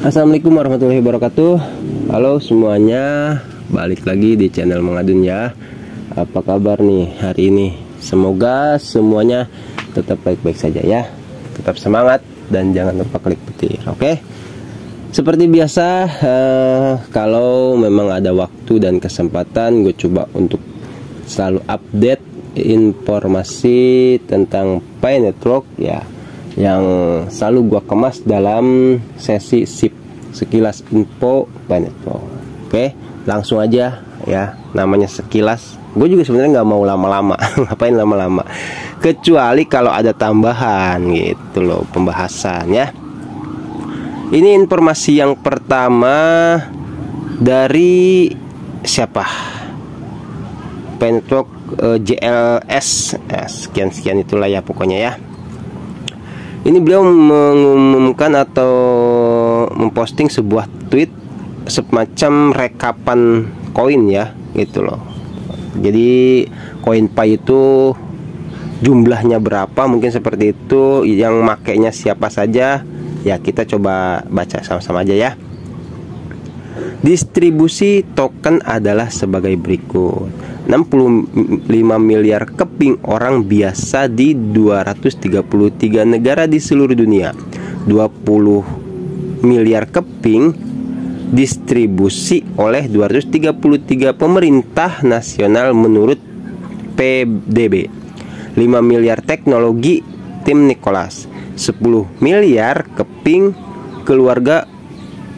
Assalamualaikum warahmatullahi wabarakatuh. Halo semuanya, balik lagi di channel Mang Adun ya. Apa kabar nih hari ini? Semoga semuanya tetap baik-baik saja ya. Tetap semangat dan jangan lupa klik petir, oke? Seperti biasa, kalau memang ada waktu dan kesempatan, gue coba untuk selalu update informasi tentang Pi Network ya, yang selalu gua kemas dalam sesi SIP, sekilas info Pi Network. Oke, langsung aja ya, namanya sekilas. Gue juga sebenarnya nggak mau lama-lama, ngapain lama-lama, kecuali kalau ada tambahan gitu loh, pembahasan ya. Ini informasi yang pertama dari siapa? Pi Network JLS, sekian-sekian itulah ya pokoknya ya. Ini beliau mengumumkan atau memposting sebuah tweet semacam rekapan koin ya, gitu loh. Jadi koin Pi itu jumlahnya berapa, mungkin seperti itu, yang makainya siapa saja ya, kita coba baca sama-sama aja ya. Distribusi token adalah sebagai berikut. 65 miliar keping orang biasa di 233 negara di seluruh dunia. 20 miliar keping distribusi oleh 233 pemerintah nasional menurut PDB. 5 miliar teknologi tim Nicholas. 10 miliar keping keluarga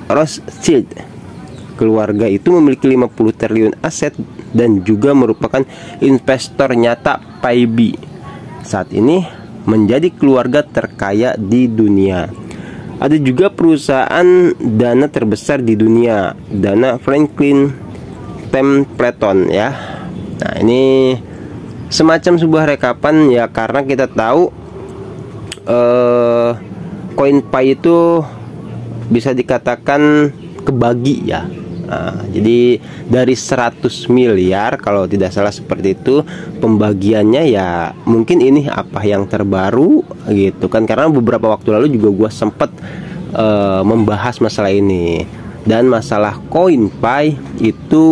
Rothschild. Keluarga itu memiliki 50 triliun aset dan juga merupakan investor nyata PIB. Saat ini menjadi keluarga terkaya di dunia. Ada juga perusahaan dana terbesar di dunia, dana Franklin Templeton ya. Nah, ini semacam sebuah rekapan ya, karena kita tahu koin Pi itu bisa dikatakan kebagi ya. Nah, jadi dari 100 miliar kalau tidak salah seperti itu pembagiannya ya, mungkin ini apa yang terbaru gitu kan, karena beberapa waktu lalu juga gue sempet membahas masalah ini. Dan masalah koin Pi itu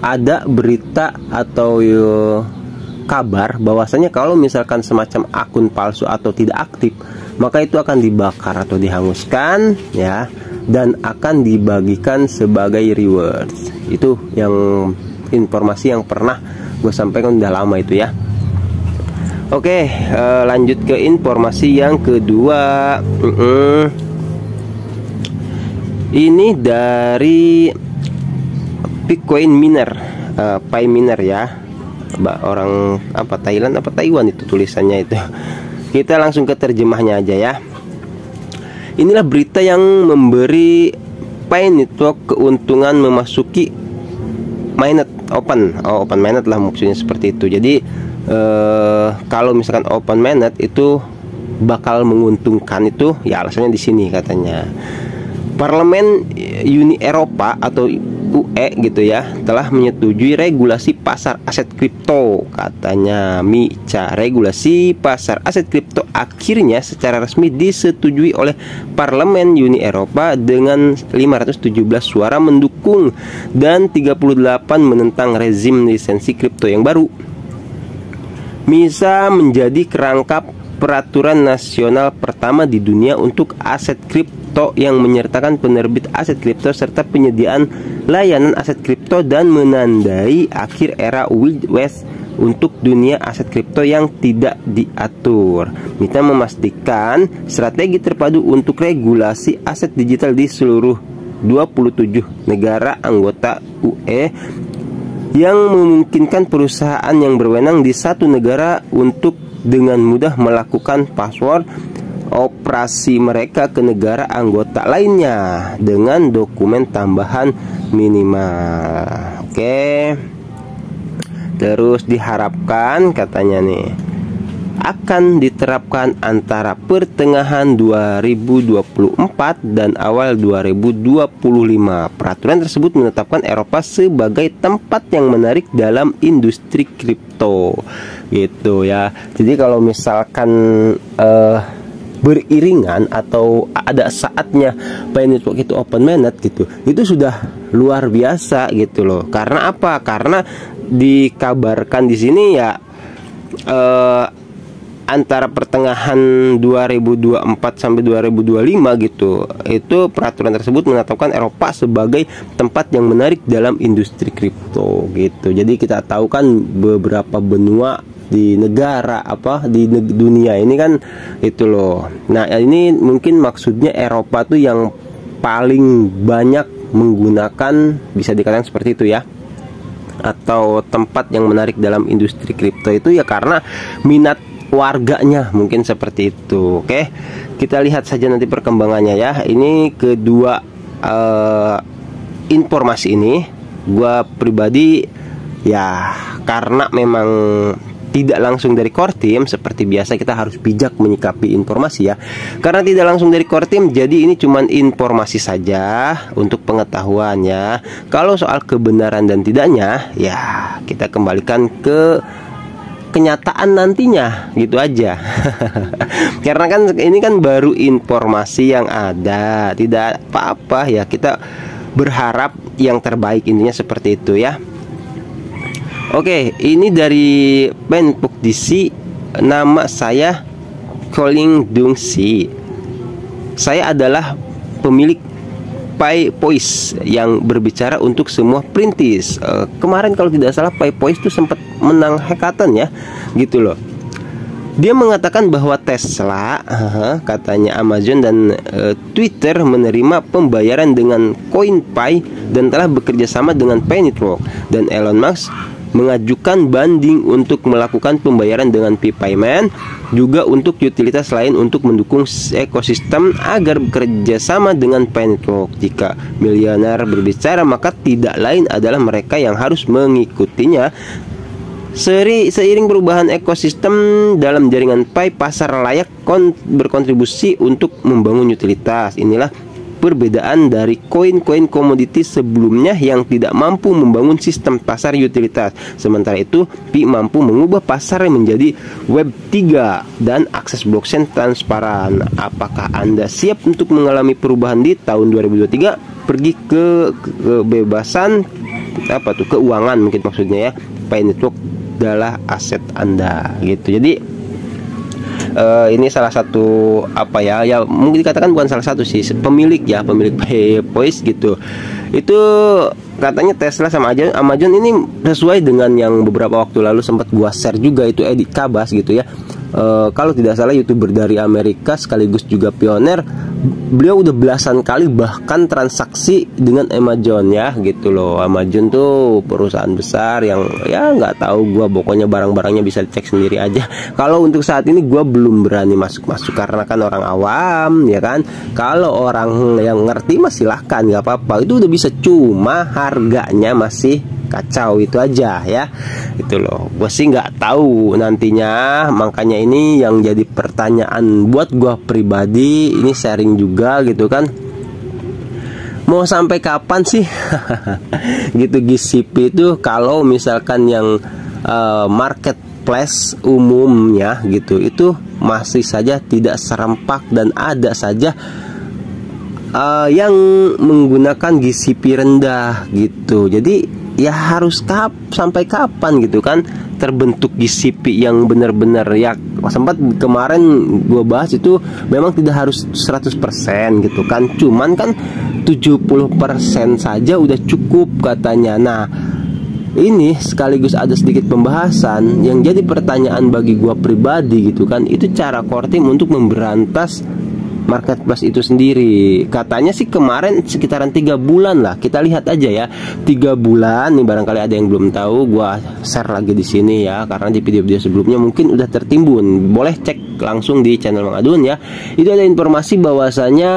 ada berita atau kabar bahwasanya kalau misalkan semacam akun palsu atau tidak aktif, maka itu akan dibakar atau dihanguskan ya, dan akan dibagikan sebagai rewards. Itu yang informasi yang pernah gue sampaikan udah lama itu ya. Oke, lanjut ke informasi yang kedua. Ini dari Bitcoin miner, Pi miner ya, orang apa, Thailand apa Taiwan itu tulisannya itu. Kita langsung ke terjemahnya aja ya. Inilah berita yang memberi Pi Network keuntungan memasuki mainnet open. Open mainnet lah maksudnya seperti itu. Jadi kalau misalkan open mainnet itu bakal menguntungkan itu ya, alasannya di sini katanya. Parlemen Uni Eropa atau UE gitu ya telah menyetujui regulasi pasar aset kripto, katanya MiCA. Regulasi pasar aset kripto akhirnya secara resmi disetujui oleh Parlemen Uni Eropa dengan 517 suara mendukung dan 38 menentang rezim lisensi kripto yang baru. MiCA menjadi kerangka peraturan nasional pertama di dunia untuk aset kripto yang menyertakan penerbit aset kripto serta penyediaan layanan aset kripto, dan menandai akhir era Wild West untuk dunia aset kripto yang tidak diatur. MiCA memastikan strategi terpadu untuk regulasi aset digital di seluruh 27 negara anggota UE yang memungkinkan perusahaan yang berwenang di satu negara untuk dengan mudah melakukan password operasi mereka ke negara anggota lainnya dengan dokumen tambahan minimal. Oke. Terus diharapkan katanya nih akan diterapkan antara pertengahan 2024 dan awal 2025. Peraturan tersebut menetapkan Eropa sebagai tempat yang menarik dalam industri kripto gitu ya. Jadi kalau misalkan beriringan atau ada saatnya Pi Network itu open mainnet gitu, itu sudah luar biasa gitu loh. Karena apa? Karena dikabarkan di sini ya antara pertengahan 2024 sampai 2025 gitu, itu peraturan tersebut menetapkan Eropa sebagai tempat yang menarik dalam industri kripto gitu. Jadi kita tahu kan beberapa benua di negara di dunia ini kan itu loh. Nah, ini mungkin maksudnya Eropa tuh yang paling banyak menggunakan, bisa dikatakan seperti itu ya, atau tempat yang menarik dalam industri kripto itu ya karena minat warganya, mungkin seperti itu. Oke, kita lihat saja nanti perkembangannya ya. Ini kedua informasi ini gua pribadi ya, karena memang tidak langsung dari core team, seperti biasa kita harus bijak menyikapi informasi ya. Karena tidak langsung dari core team, jadi ini cuman informasi saja untuk pengetahuan ya. Kalau soal kebenaran dan tidaknya ya kita kembalikan ke kenyataan nantinya, gitu aja. Karena kan ini kan baru informasi yang ada, tidak apa-apa ya, kita berharap yang terbaik, intinya seperti itu ya. Oke, ini dari Pi Network DC. Nama saya Colin Dungsi. Saya adalah pemilik PiPoise yang berbicara untuk semua perintis. Kemarin kalau tidak salah PiPoise itu sempat menang hackathon ya, gitu loh. Dia mengatakan bahwa Tesla, katanya Amazon dan Twitter menerima pembayaran dengan koin Pi dan telah bekerja sama dengan Pi Network, dan Elon Musk mengajukan banding untuk melakukan pembayaran dengan Pi Payment, juga untuk utilitas lain untuk mendukung ekosistem agar bekerja sama dengan Pi Network. Jika miliuner berbicara, maka tidak lain adalah mereka yang harus mengikutinya. Seiring perubahan ekosistem dalam jaringan Pi, pasar layak berkontribusi untuk membangun utilitas. Inilah perbedaan dari koin-koin komoditi sebelumnya yang tidak mampu membangun sistem pasar utilitas. Sementara itu, Pi mampu mengubah pasar menjadi Web 3 dan akses blockchain transparan. Apakah Anda siap untuk mengalami perubahan di tahun 2023? Pergi ke kebebasan keuangan, mungkin maksudnya ya. Pi Network adalah aset Anda gitu. Jadi ini salah satu ya mungkin dikatakan bukan salah satu sih, pemilik PiPoise gitu. Itu katanya Tesla sama Amazon ini sesuai dengan yang beberapa waktu lalu sempat gua share juga, itu Edit Kabas gitu ya. Kalau tidak salah YouTuber dari Amerika sekaligus juga pioner. Beliau udah belasan kali bahkan transaksi dengan Amazon ya, gitu loh. Amazon tuh perusahaan besar yang ya nggak tahu gua, pokoknya barang-barangnya bisa dicek sendiri aja. Kalau untuk saat ini gua belum berani masuk karena kan orang awam ya kan. Kalau orang yang ngerti mah silahkan, nggak apa-apa, itu udah bisa, cuma harganya masih kacau, itu aja ya, itu loh. Gue sih nggak tahu nantinya, makanya ini yang jadi pertanyaan buat gue pribadi, ini sharing juga gitu kan, mau sampai kapan sih gitu GCP itu. Kalau misalkan yang marketplace umumnya gitu, itu masih saja tidak serempak dan ada saja yang menggunakan GCP rendah gitu. Jadi ya harus sampai kapan gitu kan terbentuk GCP yang benar-benar ya. Sempat kemarin gue bahas itu memang tidak harus 100% gitu kan, cuman kan 70% saja udah cukup katanya. Nah, ini sekaligus ada sedikit pembahasan yang jadi pertanyaan bagi gue pribadi gitu kan, itu cara core team untuk memberantas marketplace itu sendiri. Katanya sih kemarin sekitaran 3 bulan lah. Kita lihat aja ya, 3 bulan nih, barangkali ada yang belum tahu, gua share lagi di sini ya, karena di video-video sebelumnya mungkin udah tertimbun. Boleh cek langsung di channel Mang Adun ya. Itu ada informasi bahwasanya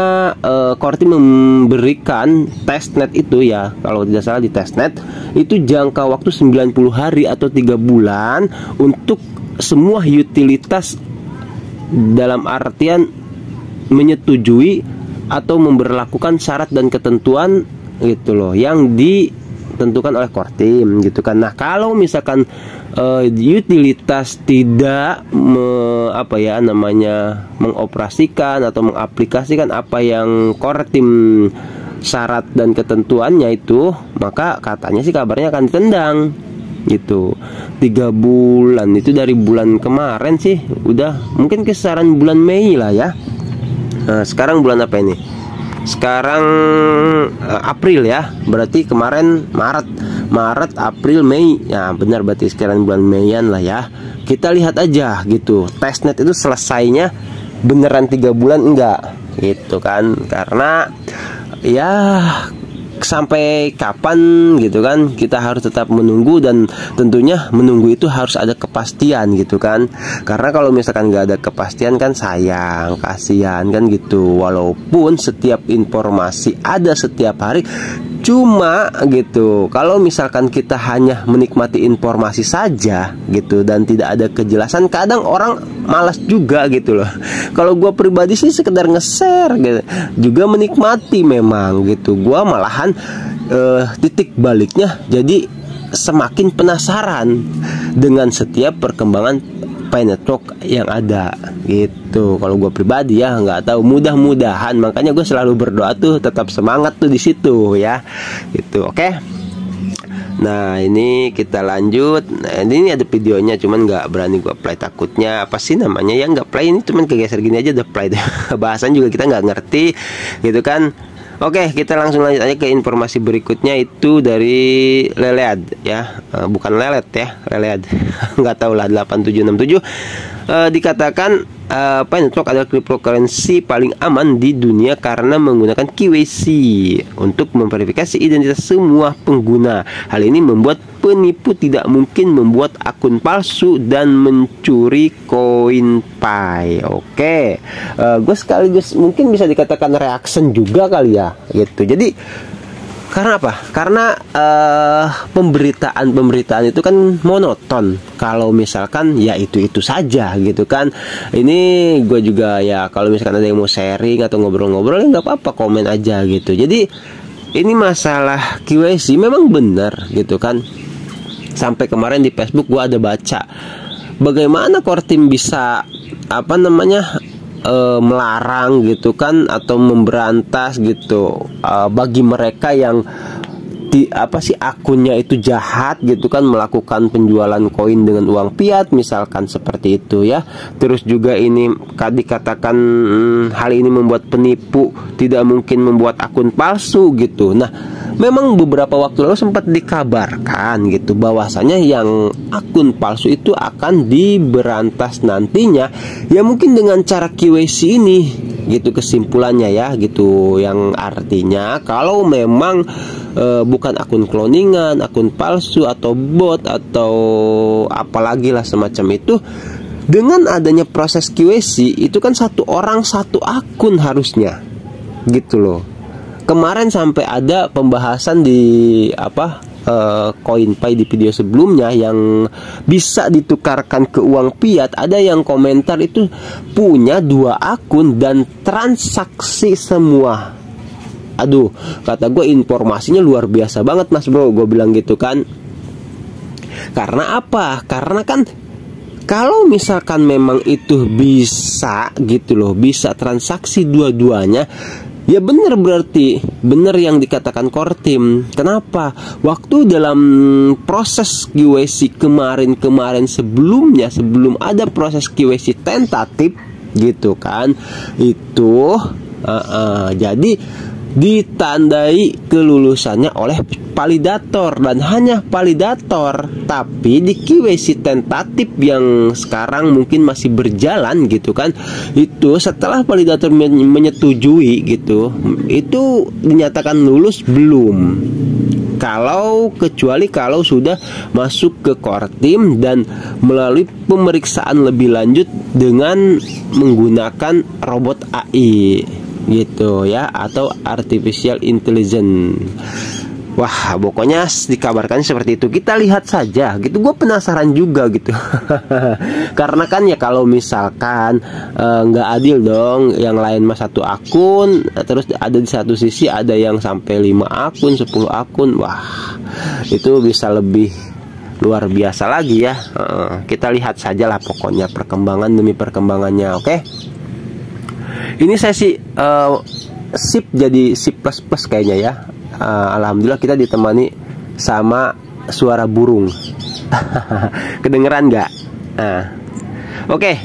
core team memberikan testnet itu ya, kalau tidak salah di testnet itu jangka waktu 90 hari atau 3 bulan untuk semua utilitas, dalam artian menyetujui atau memberlakukan syarat dan ketentuan gitu loh, yang ditentukan oleh Kortim gitu kan. Nah, kalau misalkan utilitas tidak mengoperasikan atau mengaplikasikan apa yang Kortim syarat dan ketentuannya itu, maka katanya sih kabarnya akan ditendang gitu. 3 bulan itu dari bulan kemarin sih, udah mungkin kisaran bulan Mei lah ya. Nah, sekarang bulan apa ini? Sekarang April ya, berarti kemarin Maret, April, Mei. Ya benar, berarti sekarang bulan Meian lah ya. Kita lihat aja gitu, testnet itu selesainya beneran 3 bulan enggak gitu kan. Karena ya sampai kapan gitu kan, kita harus tetap menunggu, dan tentunya menunggu itu harus ada kepastian gitu kan. Karena kalau misalkan nggak ada kepastian kan sayang, kasihan kan gitu. Walaupun setiap informasi ada setiap hari, cuma gitu, kalau misalkan kita hanya menikmati informasi saja gitu dan tidak ada kejelasan, kadang orang malas juga gitu loh. Kalau gue pribadi sih sekedar nge-share gitu, juga menikmati memang gitu. Gue malahan titik baliknya jadi semakin penasaran dengan setiap perkembangan Pi Network yang ada gitu. Kalau gue pribadi ya nggak tahu, mudah-mudahan, makanya gue selalu berdoa tuh tetap semangat tuh di situ ya gitu. Oke. Nah, ini kita lanjut. Nah, ini ada videonya, cuman nggak berani gue play, takutnya apa sih namanya ya, nggak play, ini cuman kegeser gini aja udah play. Bahasan juga kita nggak ngerti gitu kan. Oke, kita langsung lanjut aja ke informasi berikutnya, itu dari Lelead ya, bukan lelet ya, Lelead. Nggak tahu lah, 8767 dikatakan Pi Network adalah cryptocurrency paling aman di dunia karena menggunakan KYC untuk memverifikasi identitas semua pengguna. Hal ini membuat penipu tidak mungkin membuat akun palsu dan mencuri koin Pi. Oke, gue sekaligus mungkin bisa dikatakan reaction juga kali ya gitu. Jadi karena apa? Karena pemberitaan itu kan monoton. Kalau misalkan ya itu saja gitu kan. Ini gue juga ya, kalau misalkan ada yang mau sharing atau ngobrol-ngobrol ya nggak apa-apa, komen aja gitu. Jadi ini masalah KYC memang benar gitu kan. Sampai kemarin di Facebook gue ada baca bagaimana Kortim bisa melarang gitu kan, atau memberantas gitu bagi mereka yang akunnya itu jahat gitu kan, melakukan penjualan koin dengan uang fiat misalkan seperti itu ya. Terus juga ini dikatakan hal ini membuat penipu tidak mungkin membuat akun palsu gitu. Nah, memang beberapa waktu lalu sempat dikabarkan gitu bahwasanya yang akun palsu itu akan diberantas nantinya ya, mungkin dengan cara KYC ini gitu, kesimpulannya ya gitu, yang artinya kalau memang bukan akun cloningan, akun palsu atau bot atau apalagi lah semacam itu, dengan adanya proses QC itu kan satu orang satu akun harusnya gitu loh. Kemarin sampai ada pembahasan di koin Pi di video sebelumnya yang bisa ditukarkan ke uang fiat. Ada yang komentar itu punya 2 akun dan transaksi semua. Aduh, kata gue informasinya luar biasa banget mas bro, gue bilang gitu kan. Karena apa? Karena kan kalau misalkan memang itu bisa gitu loh, bisa transaksi dua-duanya, ya benar, berarti benar yang dikatakan Kortim. Kenapa? Waktu dalam proses KYC kemarin sebelumnya, sebelum ada proses KYC tentatif gitu kan, itu jadi ditandai kelulusannya oleh validator, dan hanya validator. Tapi di KYC tentatif yang sekarang mungkin masih berjalan gitu kan, itu setelah validator menyetujui gitu, itu dinyatakan lulus belum, kecuali kalau sudah masuk ke Kortim dan melalui pemeriksaan lebih lanjut dengan menggunakan robot AI gitu ya, atau artificial intelligence. Wah, pokoknya dikabarkan seperti itu. Kita lihat saja gitu. Gue penasaran juga gitu. Karena kan ya kalau misalkan nggak adil dong, yang lain mah 1 akun, terus ada di satu sisi ada yang sampai 5 akun, 10 akun. Wah, itu bisa lebih luar biasa lagi ya. Kita lihat sajalah pokoknya perkembangan demi perkembangannya. Oke. Ini saya sih sip, jadi sip plus kayaknya ya. Alhamdulillah kita ditemani sama suara burung. Kedengeran nggak? Oke.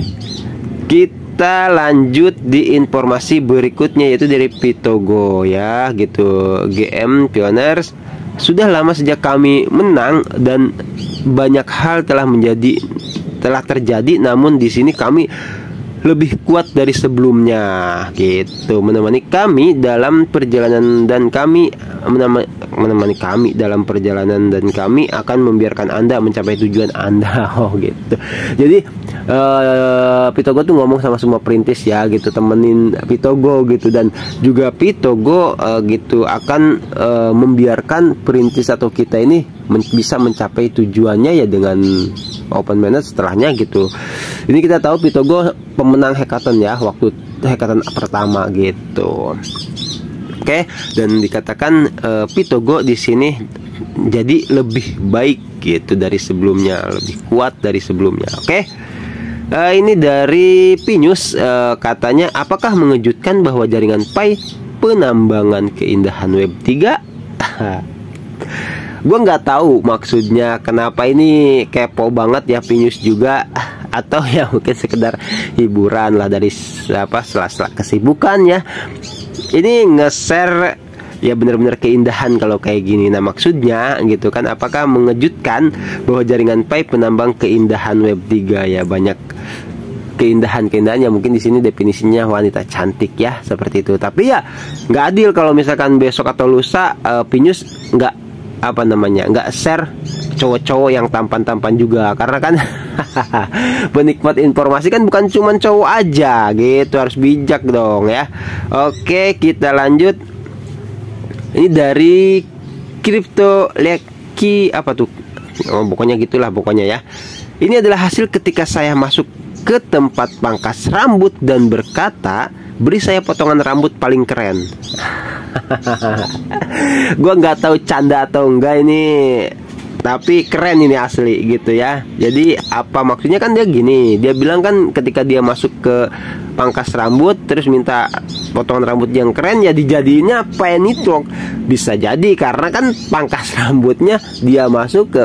Kita lanjut di informasi berikutnya, yaitu dari Pitogo ya gitu. GM Pioneers, sudah lama sejak kami menang dan banyak hal telah terjadi, namun di sini kami lebih kuat dari sebelumnya gitu, menemani kami dalam perjalanan dan kami akan membiarkan Anda mencapai tujuan Anda. Oh gitu. Jadi Pitogo tuh ngomong sama semua perintis ya gitu, temenin Pitogo gitu, dan juga Pitogo gitu akan membiarkan perintis atau kita ini bisa mencapai tujuannya ya dengan open minded setelahnya gitu. Ini kita tahu Pitogo pemenang hackathon ya, waktu hackathon pertama gitu. Oke, dan dikatakan Pitogo di sini jadi lebih baik gitu dari sebelumnya, lebih kuat dari sebelumnya. Oke. Ini dari Pinyus, katanya, apakah mengejutkan bahwa jaringan Pi penambangan keindahan Web 3? Gue nggak tahu maksudnya kenapa, ini kepo banget ya Pinyus juga, atau ya mungkin sekedar hiburan lah dari sela-sela kesibukan ya. Ini nge-share ya benar-benar keindahan kalau kayak gini. Nah maksudnya gitu kan, apakah mengejutkan bahwa jaringan Pi penambang keindahan Web 3 ya, banyak keindahan-keindahan ya, mungkin di sini definisinya wanita cantik ya seperti itu. Tapi ya nggak adil kalau misalkan besok atau lusa Pinyus nggak nggak share cowok-cowok yang tampan-tampan juga, karena kan penikmat informasi kan bukan cuma cowok aja gitu, harus bijak dong ya. Oke, kita lanjut. Ini dari Crypto Leki apa tuh? Pokoknya gitulah pokoknya ya. Ini adalah hasil ketika saya masuk ke tempat pangkas rambut dan berkata, beri saya potongan rambut paling keren. Gua nggak tahu canda atau enggak ini, tapi keren ini asli gitu ya. Jadi apa maksudnya kan, dia gini, dia bilang kan ketika dia masuk ke pangkas rambut terus minta potongan rambut yang keren, ya dijadiinnya penitwok. Bisa jadi karena kan pangkas rambutnya dia masuk ke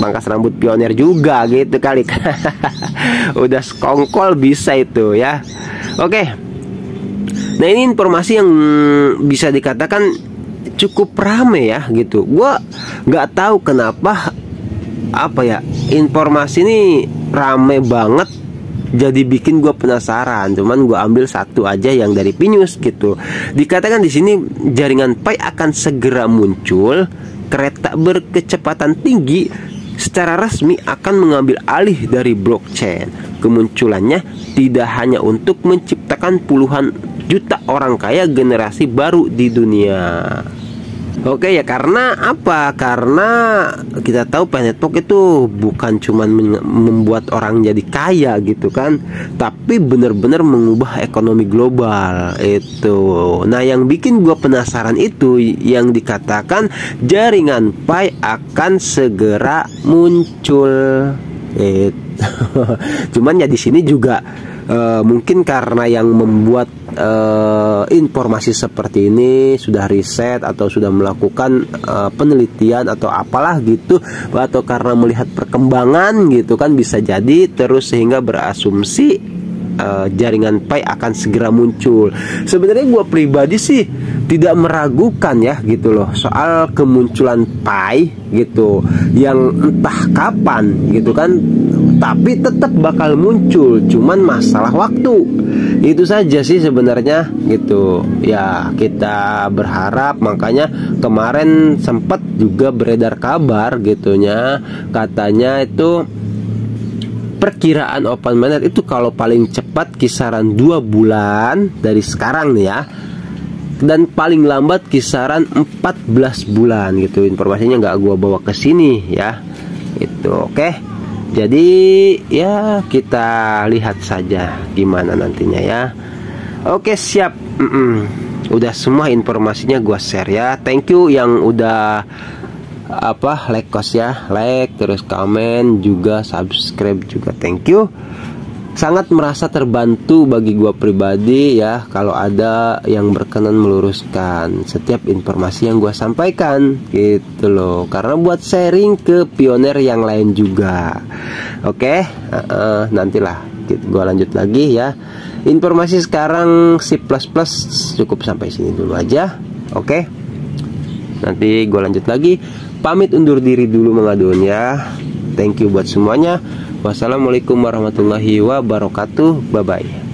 pangkas rambut pionir juga gitu kali. Udah skongkol bisa itu ya. Oke. Nah ini informasi yang bisa dikatakan cukup rame ya gitu. Gua nggak tahu kenapa informasi ini rame banget, jadi bikin gue penasaran. Cuman gue ambil satu aja yang dari Pinyus gitu. Dikatakan di sini jaringan Pi akan segera muncul, kereta berkecepatan tinggi secara resmi akan mengambil alih dari blockchain. Kemunculannya tidak hanya untuk menciptakan puluhan juta orang kaya generasi baru di dunia. Oke ya, karena apa? Karena kita tahu Planetbox itu bukan cuma membuat orang jadi kaya gitu kan, tapi benar-benar mengubah ekonomi global itu. Nah yang bikin gua penasaran itu yang dikatakan jaringan Pi akan segera muncul. Cuman ya di sini juga mungkin karena yang membuat informasi seperti ini sudah riset atau sudah melakukan penelitian atau apalah gitu, atau karena melihat perkembangan gitu kan, bisa jadi terus sehingga berasumsi jaringan Pi akan segera muncul. Sebenarnya gue pribadi sih tidak meragukan ya gitu loh soal kemunculan Pi gitu, yang entah kapan gitu kan, tapi tetap bakal muncul, cuman masalah waktu. Itu saja sih sebenarnya gitu ya. Kita berharap, makanya kemarin sempat juga beredar kabar gitunya, katanya itu perkiraan open mainnet itu kalau paling cepat kisaran 2 bulan dari sekarang nih ya, dan paling lambat kisaran 14 bulan gitu. Informasinya nggak gua bawa ke sini ya. Itu oke. Jadi ya kita lihat saja gimana nantinya ya. Oke, siap. Udah semua informasinya gua share ya. Thank you yang udah like ya, like terus komen juga, subscribe juga, thank you. Sangat merasa terbantu bagi gua pribadi ya kalau ada yang berkenan meluruskan setiap informasi yang gua sampaikan gitu loh, karena buat sharing ke pioner yang lain juga. Oke, nantilah gua lanjut lagi ya. Informasi sekarang C++ cukup sampai sini dulu aja. Oke, nanti gua lanjut lagi. Pamit undur diri dulu mengadun ya. Thank you buat semuanya. Wassalamualaikum warahmatullahi wabarakatuh. Bye bye.